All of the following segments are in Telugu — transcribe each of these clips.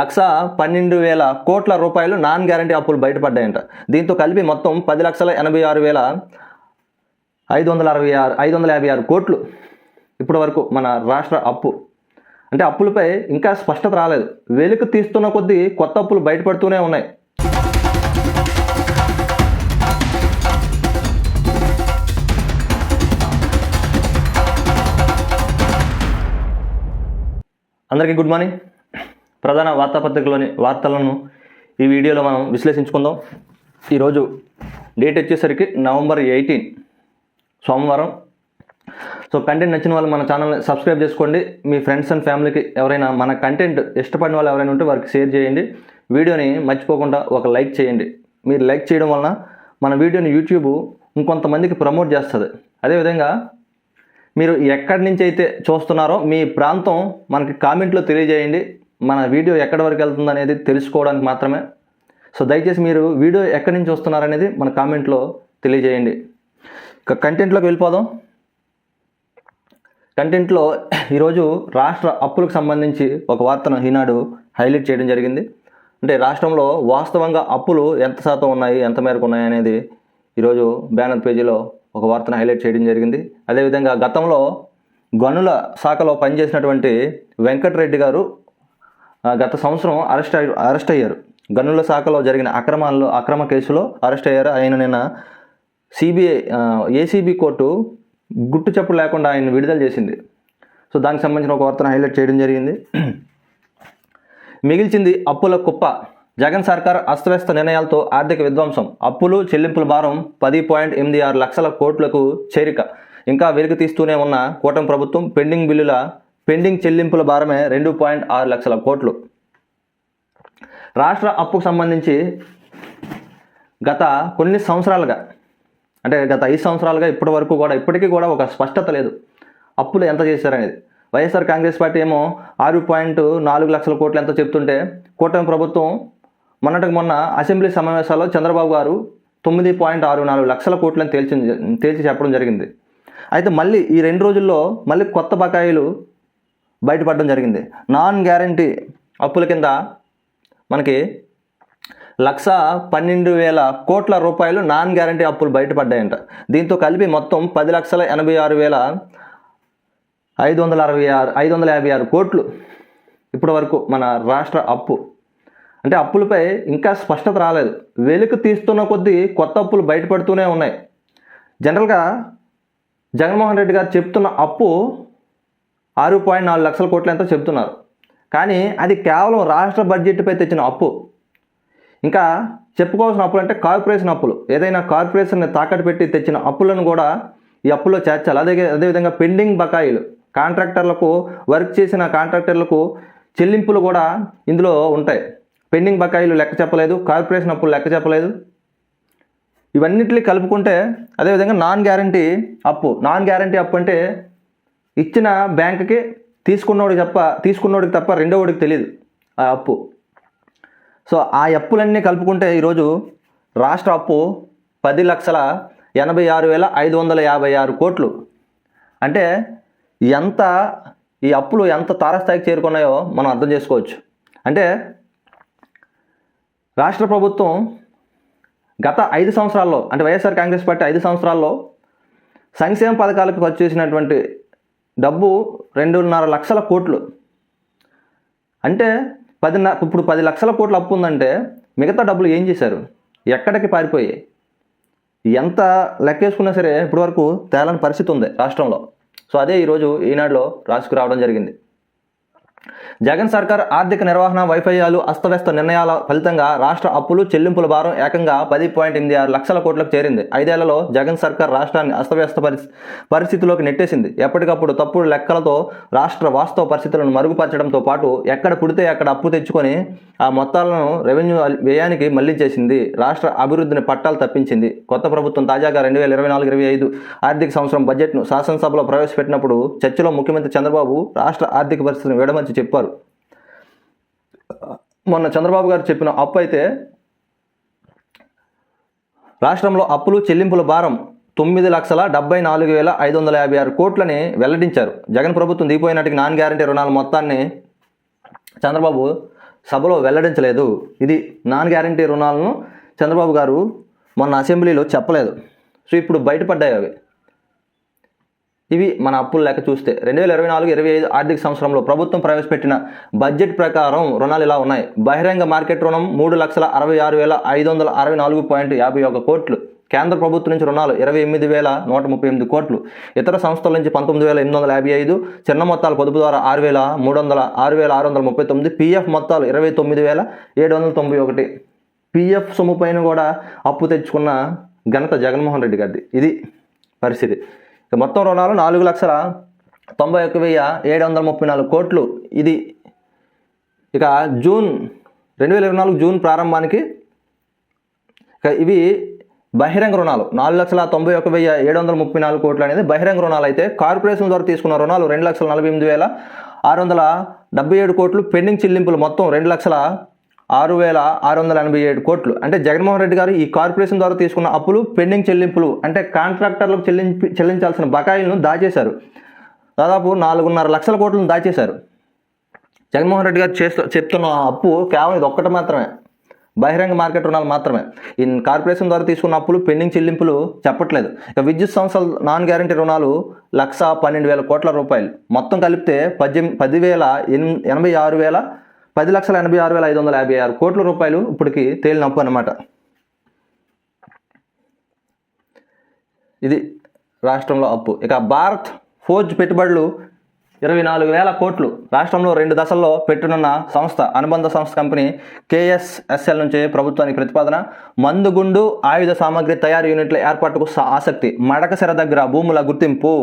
1,12,000 కోట్ల రూపాయలు నాన్ గ్యారంటీ అప్పులు బయటపడ్డాయంట. దీంతో కలిపి మొత్తం 10,86,556 కోట్లు ఇప్పటి వరకు మన రాష్ట్ర అప్పు. అంటే అప్పులపై ఇంకా స్పష్టత రాలేదు. వెలుగు తీస్తున్న కొద్దీ కొత్త అప్పులు బయటపడుతూనే ఉన్నాయి. అందరికీ గుడ్ మార్నింగ్. ప్రధాన వార్తాపత్రికలోని వార్తలను ఈ వీడియోలో మనం విశ్లేషించుకుందాం. ఈరోజు డేట్ వచ్చేసరికి November 18 సోమవారం. సో కంటెంట్ నచ్చిన వాళ్ళు మన ఛానల్ని సబ్స్క్రైబ్ చేసుకోండి. మీ ఫ్రెండ్స్ అండ్ ఫ్యామిలీకి ఎవరైనా మన కంటెంట్ ఇష్టపడిన వాళ్ళు ఎవరైనా ఉంటే వారికి షేర్ చేయండి. వీడియోని మర్చిపోకుండా ఒక లైక్ చేయండి. మీరు లైక్ చేయడం వలన మన వీడియోని యూట్యూబ్ ఇంకొంతమందికి ప్రమోట్ చేస్తుంది. అదేవిధంగా మీరు ఎక్కడి నుంచి అయితే చూస్తున్నారో మీ ప్రాంతం మనకి కామెంట్లో తెలియజేయండి. మన వీడియో ఎక్కడి వరకు వెళ్తుంది అనేది తెలుసుకోవడానికి మాత్రమే. సో దయచేసి మీరు వీడియో ఎక్కడి నుంచి వస్తున్నారనేది మన కామెంట్లో తెలియజేయండి. ఇక కంటెంట్లోకి వెళ్ళిపోదాం. కంటెంట్లో ఈరోజు రాష్ట్ర అప్పులకు సంబంధించి ఒక వార్తను ఈనాడు హైలైట్ చేయడం జరిగింది. అంటే రాష్ట్రంలో వాస్తవంగా అప్పులు ఎంత శాతం ఉన్నాయి, ఎంత మేరకు ఉన్నాయి అనేది ఈరోజు బ్యానర్ పేజీలో ఒక వార్తను హైలైట్ చేయడం జరిగింది. అదేవిధంగా గతంలో గనుల శాఖలో పనిచేసినటువంటి వెంకటరెడ్డి గారు గత సంవత్సరం అరెస్ట్ అయ్యారు. గనుల శాఖలో జరిగిన అక్రమ కేసులో అరెస్ట్ అయ్యారు. ఆయన నిన్న ఏసీబీ కోర్టు గుట్టు చప్పుడు లేకుండా ఆయన విడుదల చేసింది. సో దానికి సంబంధించిన ఒక వార్తను హైలైట్ చేయడం జరిగింది. మిగిల్చింది అప్పుల కుప్ప. జగన్ సర్కార్ అస్తవ్యస్త నిర్ణయాలతో ఆర్థిక విధ్వంసం. అప్పులు చెల్లింపుల భారం 10.86 లక్షల కోట్లకు చేరిక. ఇంకా వెలుగు తీస్తూనే ఉన్న కూటమి ప్రభుత్వం పెండింగ్ చెల్లింపుల భారమే 2.6 లక్షల కోట్లు. రాష్ట్ర అప్పుకు సంబంధించి గత కొన్ని సంవత్సరాలుగా, అంటే గత 5 సంవత్సరాలుగా ఇప్పటికీ కూడా ఒక స్పష్టత లేదు అప్పులు ఎంత చేశారనేది. వైఎస్ఆర్ కాంగ్రెస్ పార్టీ ఏమో 6.4 లక్షల కోట్లు ఎంతో చెప్తుంటే, కూటమి ప్రభుత్వం మొన్న అసెంబ్లీ సమావేశాల్లో చంద్రబాబు గారు 9.64 లక్షల కోట్లను తేల్చి చెప్పడం జరిగింది. అయితే మళ్ళీ ఈ 2 రోజుల్లో మళ్ళీ కొత్త బకాయిలు బయటపడడం జరిగింది. నాన్ గ్యారంటీ అప్పుల కింద మనకి 1,12,000 కోట్ల రూపాయలు నాన్ గ్యారంటీ అప్పులు బయటపడ్డాయంట. దీంతో కలిపి మొత్తం 10,86,556 కోట్లు ఇప్పటి వరకు మన రాష్ట్ర అప్పు. అంటే అప్పులపై ఇంకా స్పష్టత రాలేదు. వెలుగు తీస్తున్న కొద్దీ కొత్త అప్పులు బయటపడుతూనే ఉన్నాయి. జనరల్గా జగన్మోహన్ రెడ్డి గారు చెప్తున్న అప్పు 6.4 లక్షల కోట్లు ఎంతో చెప్తున్నారు. కానీ అది కేవలం రాష్ట్ర బడ్జెట్పై తెచ్చిన అప్పు. ఇంకా చెప్పుకోవాల్సిన అప్పులు అంటే కార్పొరేషన్ అప్పులు. ఏదైనా కార్పొరేషన్ని తాకట్టు పెట్టి తెచ్చిన అప్పులను కూడా ఈ అప్పులో చేర్చాలి. అదేవిధంగా పెండింగ్ బకాయిలు, కాంట్రాక్టర్లకు వర్క్ చేసిన కాంట్రాక్టర్లకు చెల్లింపులు కూడా ఇందులో ఉంటాయి. పెండింగ్ బకాయిలు లెక్క చెప్పలేదు, కార్పొరేషన్ అప్పులు లెక్క చెప్పలేదు. ఇవన్నిటిని కలుపుకుంటే అదేవిధంగా నాన్ గ్యారంటీ అప్పు అంటే ఇచ్చిన బ్యాంకుకి తీసుకున్నోడికి తప్ప రెండోడికి తెలియదు ఆ అప్పు. సో ఆ అప్పులన్నీ కలుపుకుంటే ఈరోజు రాష్ట్ర అప్పు 10,86,556 కోట్లు. అంటే ఈ అప్పులు ఎంత తారస్థాయికి చేరుకున్నాయో మనం అర్థం చేసుకోవచ్చు. అంటే రాష్ట్ర ప్రభుత్వం గత 5 సంవత్సరాల్లో, అంటే వైఎస్ఆర్ కాంగ్రెస్ పార్టీ 5 సంవత్సరాల్లో సంక్షేమ పథకాలకు ఖర్చు చేసినటువంటి డబ్బు 2.5 లక్షల కోట్లు. అంటే ఇప్పుడు 10 లక్షల కోట్ల అప్పు ఉందంటే మిగతా డబ్బులు ఏం చేశారు, ఎక్కడికి పారిపోయాయి, ఎంత లెక్కేసుకున్నా సరే ఇప్పటివరకు తేలని పరిస్థితి ఉంది రాష్ట్రంలో. సో అదే ఈరోజు ఈనాడులో రాసుకురావడం జరిగింది. జగన్ సర్కార్ ఆర్థిక నిర్వహణ వైఫల్యాలు, అస్తవ్యస్త నిర్ణయాల ఫలితంగా రాష్ట్ర అప్పులు చెల్లింపుల భారం ఏకంగా 10.86 లక్షల కోట్లకు చేరింది. 5 ఏళ్లలో జగన్ సర్కార్ రాష్ట్రాన్ని అస్తవ్యస్త పరిస్థితిలోకి నెట్టేసింది. ఎప్పటికప్పుడు తప్పుడు లెక్కలతో రాష్ట్ర వాస్తవ పరిస్థితులను మరుగుపరచడంతో పాటు ఎక్కడ పుడితే అక్కడ అప్పు తెచ్చుకొని ఆ మొత్తాలను రెవెన్యూ వ్యయానికి మళ్లించేసింది. రాష్ట్ర అభివృద్ధిని పట్టాలు తప్పించింది. కొత్త ప్రభుత్వం తాజాగా 2024-25 ఆర్థిక సంవత్సరం బడ్జెట్ను శాసనసభలో ప్రవేశపెట్టినప్పుడు చర్చలో ముఖ్యమంత్రి చంద్రబాబు రాష్ట్ర ఆర్థిక పరిస్థితిని విడమర్చి చెప్పారు. మొన్న చంద్రబాబు గారు చెప్పిన అప్పు అయితే రాష్ట్రంలో అప్పులు చెల్లింపుల భారం 9,74,556 కోట్లని వెల్లడించారు. జగన్ ప్రభుత్వం దిగిపోయినట్టుగా నాన్ గ్యారంటీ రుణాల మొత్తాన్ని చంద్రబాబు సభలో వెల్లడించలేదు. ఇది నాన్ గ్యారంటీ రుణాలను చంద్రబాబు గారు మొన్న అసెంబ్లీలో చెప్పలేదు. సో ఇప్పుడు బయటపడ్డాయి అవి. ఇవి మన అప్పుల లెక్క చూస్తే 2024-25 ఆర్థిక సంవత్సరంలో ప్రభుత్వం ప్రవేశపెట్టిన బడ్జెట్ ప్రకారం రుణాలు ఇలా ఉన్నాయి. బహిరంగ మార్కెట్ రుణం 3,66,564.51 కోట్లు. కేంద్ర ప్రభుత్వం నుంచి రుణాలు 28,138 కోట్లు. ఇతర సంస్థల నుంచి 19,855. చిన్న మొత్తాలు పొదుపు ద్వారా 6,639. పిఎఫ్ మొత్తాలు 29,791. పిఎఫ్ సొమ్ము పైన కూడా అప్పు తెచ్చుకున్న ఘనత జగన్మోహన్ రెడ్డి గారిది. ఇది పరిస్థితి. మొత్తం రుణాలు 4,91,734 కోట్లు. ఇది ఇక 2024 జూన్ ప్రారంభానికి ఇవి బహిరంగ రుణాలు 4,91,734 కోట్లు అనేది బహిరంగ రుణాలు అయితే, కార్పొరేషన్ ద్వారా తీసుకున్న రుణాలు 2,48,677 కోట్లు. పెండింగ్ చెల్లింపులు మొత్తం 2,06,687 కోట్లు. అంటే జగన్మోహన్ రెడ్డి గారు ఈ కార్పొరేషన్ ద్వారా తీసుకున్న అప్పులు, పెండింగ్ చెల్లింపులు అంటే కాంట్రాక్టర్లకు చెల్లించాల్సిన బకాయిలను దాచేశారు. దాదాపు 4.5 లక్షల కోట్లను దాచేశారు. జగన్మోహన్ రెడ్డి గారు చెప్తున్న అప్పు కేవలం ఇది ఒక్కటి మాత్రమే, బహిరంగ మార్కెట్ రుణాలు మాత్రమే. ఈ కార్పొరేషన్ ద్వారా తీసుకున్న అప్పులు, పెండింగ్ చెల్లింపులు చెప్పట్లేదు. ఇక విద్యుత్ సంస్థల నాన్ గ్యారంటీ రుణాలు 1,12,000 కోట్ల రూపాయలు. మొత్తం కలిపితే 10,86,556 కోట్ల రూపాయలు ఇప్పటికి తేలిన అప్పు అన్నమాట. ఇది రాష్ట్రంలో అప్పు. ఇక భారత్ ఫోర్జ్ పెట్టుబడులు 24,000 కోట్లు. రాష్ట్రంలో 2 దశల్లో పెట్టనున్న సంస్థ, అనుబంధ సంస్థ కంపెనీ KSSL నుంచి ప్రభుత్వానికి ప్రతిపాదన. మందుగుండు ఆయుధ సామాగ్రి తయారీ యూనిట్ల ఏర్పాటుకు ఆసక్తి. మడకశిర దగ్గర భూముల గుర్తింపు.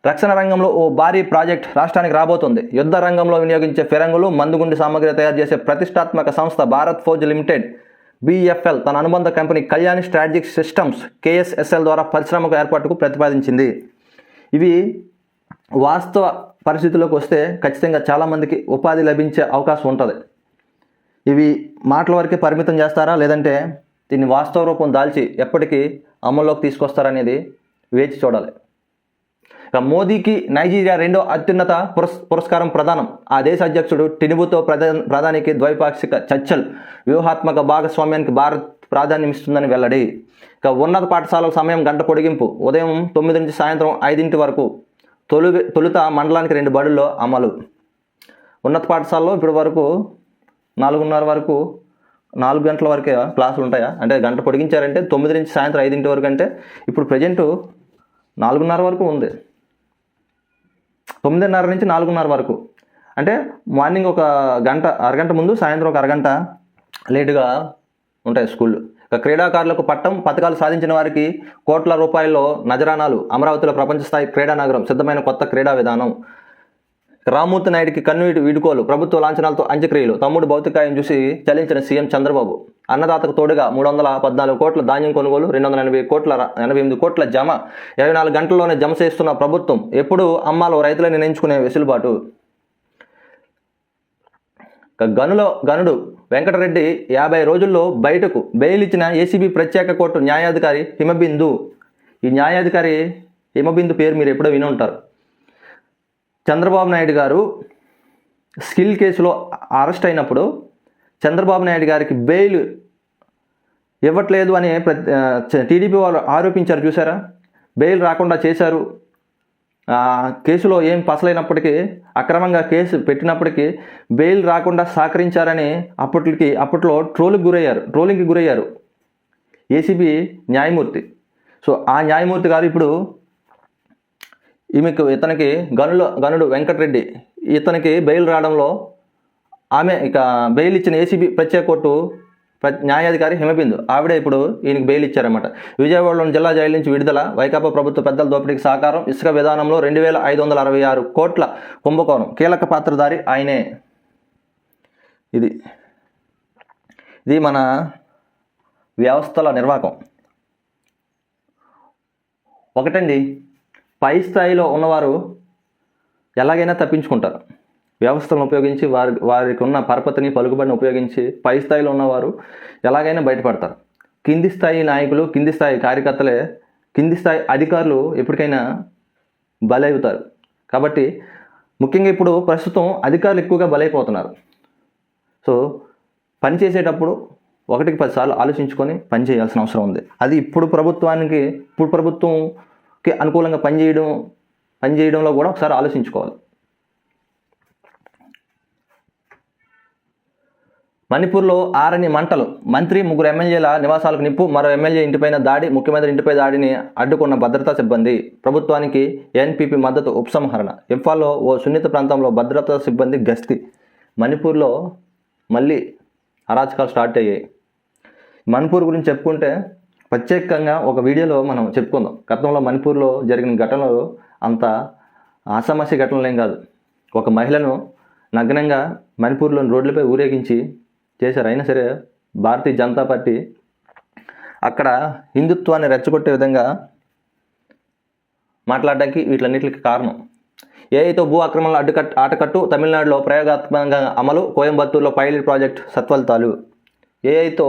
రక్షణ రంగంలో ఓ భారీ ప్రాజెక్ట్ రాష్ట్రానికి రాబోతుంది. యుద్ధ రంగంలో వినియోగించే ఫిరంగులు, మందుగుండు సామాగ్రి తయారు చేసే ప్రతిష్టాత్మక సంస్థ భారత్ ఫోర్జ్ లిమిటెడ్ BFL తన అనుబంధ company Kalyani strategic systems KSSL ద్వారా పరిశ్రమకు ఏర్పాటుకు ప్రతిపాదించింది. ఇవి వాస్తవ పరిస్థితుల్లోకి వస్తే ఖచ్చితంగా చాలామందికి ఉపాధి లభించే అవకాశం ఉంటుంది. ఇవి మాటల వరకే పరిమితం చేస్తారా, లేదంటే దీన్ని వాస్తవ రూపం దాల్చి ఎప్పటికీ అమల్లోకి తీసుకొస్తారనేది వేచి చూడాలి. ఇక మోదీకి నైజీరియా 2వ అత్యున్నత పురస్కారం ప్రదానం. ఆ దేశ అధ్యక్షుడు టినుబుతో ప్రధానికి ద్వైపాక్షిక చర్చలు. వ్యూహాత్మక భాగస్వామ్యానికి భారత్ ప్రాధాన్యమిస్తుందని వెల్లడి. ఇక ఉన్నత పాఠశాలల సమయం గంట పొడిగింపు. ఉదయం 9 నుంచి సాయంత్రం 5 వరకు. తొలుత మండలానికి 2 బడుల్లో అమలు. ఉన్నత పాఠశాలలో ఇప్పటి వరకు 4:30 వరకు 4 గంటల వరకే క్లాసులు ఉంటాయా? అంటే గంట పొడిగించారంటే 9 నుంచి సాయంత్రం 5 వరకు. అంటే ఇప్పుడు ప్రజెంట్ 4:30 వరకు ఉంది. 9:30 నుంచి 4:30 వరకు. అంటే మార్నింగ్ ఒక గంట, అరగంట ముందు, సాయంత్రం ఒక అరగంట లేటుగా ఉంటాయి స్కూళ్ళు. ఇక క్రీడాకారులకు పట్టం. పథకాలు సాధించిన వారికి కోట్ల రూపాయల్లో నజరానాలు. అమరావతిలో ప్రపంచ స్థాయి క్రీడా నగరం. సిద్ధమైన కొత్త క్రీడా విధానం. రామ్మూర్తి నాయుడికి కన్ను వీడుకోలు. ప్రభుత్వ లాంఛనాలతో అంత్యక్రియలు. తమ్ముడు భౌతికాయం చూసి చలించిన సీఎం చంద్రబాబు. అన్నదాతకు తోడుగా 314 కోట్ల ధాన్యం కొనుగోలు. 288 కోట్ల జమ. 24 గంటల్లోనే జమ చేస్తున్న ప్రభుత్వం. ఎప్పుడు అమ్మాలో రైతులని నిర్ణయించుకునే వెసులుబాటు. గనుడు వెంకటరెడ్డి 50 రోజుల్లో బయటకు. బెయిల్ ఇచ్చిన ఏసీబీ ప్రత్యేక కోర్టు న్యాయాధికారి హిమబిందు. ఈ న్యాయాధికారి హిమబిందు పేరు మీరు ఎప్పుడో విని ఉంటారు. చంద్రబాబు నాయుడు గారు స్కిల్ కేసులో అరెస్ట్ అయినప్పుడు చంద్రబాబు నాయుడు గారికి బెయిల్ ఇవ్వట్లేదు అని టీడీపీ వాళ్ళు ఆరోపించారు, చూసారా? బెయిల్ రాకుండా చేశారు. కేసులో ఏం పసలైనప్పటికీ, అక్రమంగా కేసు పెట్టినప్పటికీ బెయిల్ రాకుండా సహకరించారని అప్పట్లో ట్రోలింగ్కి గురయ్యారు ఏసీబీ న్యాయమూర్తి. సో ఆ న్యాయమూర్తి గారు ఇప్పుడు ఇతనికి గనుడు వెంకటరెడ్డి ఇతనికి బెయిల్ రావడంలో ఇక బెయిల్ ఇచ్చిన ఏసీబీ ప్రత్యేక కోర్టు న్యాయాధికారి హిమబిందు ఆవిడే ఇప్పుడు ఈయనకి బెయిల్ ఇచ్చారన్నమాట. విజయవాడలోని జిల్లా జైలు నుంచి విడుదల. వైకాపా ప్రభుత్వ పెద్దల దోపిడీకి సహకారం. ఇసుక విధానంలో 2,566 కోట్ల కుంభకోణం. కీలక పాత్రధారి ఆయనే. ఇది మన వ్యవస్థల నిర్వాహకం. ఒకటండి, పై స్థాయిలో ఉన్నవారు ఎలాగైనా తప్పించుకుంటారు. వ్యవస్థలను ఉపయోగించి వారికి ఉన్న పరపతిని, పలుకుబడిని ఉపయోగించి పై స్థాయిలో ఉన్నవారు ఎలాగైనా బయటపడతారు. కింది స్థాయి నాయకులు, కింది స్థాయి కార్యకర్తలే, కింది స్థాయి అధికారులు ఎప్పటికైనా బలవుతారు. కాబట్టి ముఖ్యంగా ఇప్పుడు ప్రస్తుతం అధికారులు ఎక్కువగా బలైపోతున్నారు. సో పని చేసేటప్పుడు 1కి 10 సార్లు ఆలోచించుకొని పని చేయాల్సిన అవసరం ఉంది. అది ఇప్పుడు ప్రభుత్వంకి అనుకూలంగా పనిచేయడంలో కూడా ఒకసారి ఆలోచించుకోవాలి. మణిపూర్లో ఆరని మంటలు, మంత్రి 3 ఎమ్మెల్యేల నివాసాలకు నిప్పు, మరో ఎమ్మెల్యే ఇంటిపైన దాడి, ముఖ్యమంత్రి ఇంటిపై దాడిని అడ్డుకున్న భద్రతా సిబ్బంది, ప్రభుత్వానికి ఎన్పీపీ మద్దతు ఉపసంహరణ. ఇంఫాల్లో ఓ సున్నిత ప్రాంతంలో భద్రతా సిబ్బంది గస్తీ. మణిపూర్లో మళ్ళీ అరాచకాలు స్టార్ట్ అయ్యాయి. మణిపూర్ గురించి చెప్పుకుంటే ప్రత్యేకంగా ఒక వీడియోలో మనం చెప్పుకుందాం. గతంలో మణిపూర్లో జరిగిన ఘటనలు అంత ఆషామాషి ఘటనలేం కాదు. ఒక మహిళను నగ్నంగా మణిపూర్లోని రోడ్లపై ఊరేగించి చేశారు. అయినా సరే భారతీయ జనతా పార్టీ అక్కడ హిందుత్వాన్ని రెచ్చగొట్టే విధంగా మాట్లాడడానికి వీటిలన్నిటికి కారణం. ఏఐతో భూ ఆక్రమణల ఆటకట్టు, తమిళనాడులో ప్రయోగాత్మకంగా అమలు, కోయంబత్తూరులో పైలట్ ప్రాజెక్ట్ సత్ఫలితాలు. ఏఐతో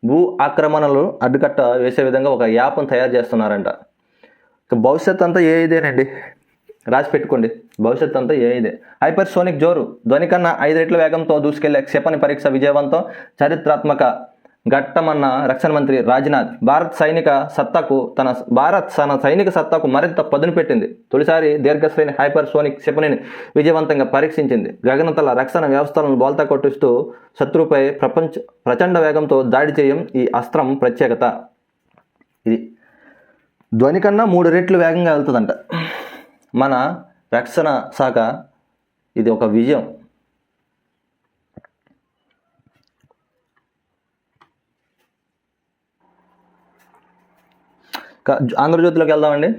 భూ ఆక్రమణలు అడ్డుకట్ట వేసే విధంగా ఒక యాప్ను తయారు చేస్తున్నారంట. భవిష్యత్ అంతా ఏఐదేనండి, రాసి పెట్టుకోండి. భవిష్యత్ అంతా ఏఐదే. హైపర్సోనిక్ జోరు, ధ్వని కన్నా 5 రెట్ల వేగంతో దూసుకెళ్లే క్షిపణి పరీక్ష విజయవంతం, చారిత్రాత్మక ఘట్టమన్న రక్షణ మంత్రి రాజ్నాథ్. భారత్ తన సైనిక సత్తాకు మరింత పదును పెట్టింది. తొలిసారి దీర్ఘశ్రేణి హైపర్సోనిక్ క్షిపణిని విజయవంతంగా పరీక్షించింది. గగనతల రక్షణ వ్యవస్థలను బోల్తా కొట్టిస్తూ శత్రువుపై ప్రచండ వేగంతో దాడి చేయం ఈ అస్త్రం ప్రత్యేకత. ఇది ధ్వని కన్నా 3 రెట్లు వేగంగా వెళ్తుందంట మన రక్షణ శాఖ. ఇది ఒక విజయం. ఆంధ్రజ్యోతిలోకి వెళ్దామండి.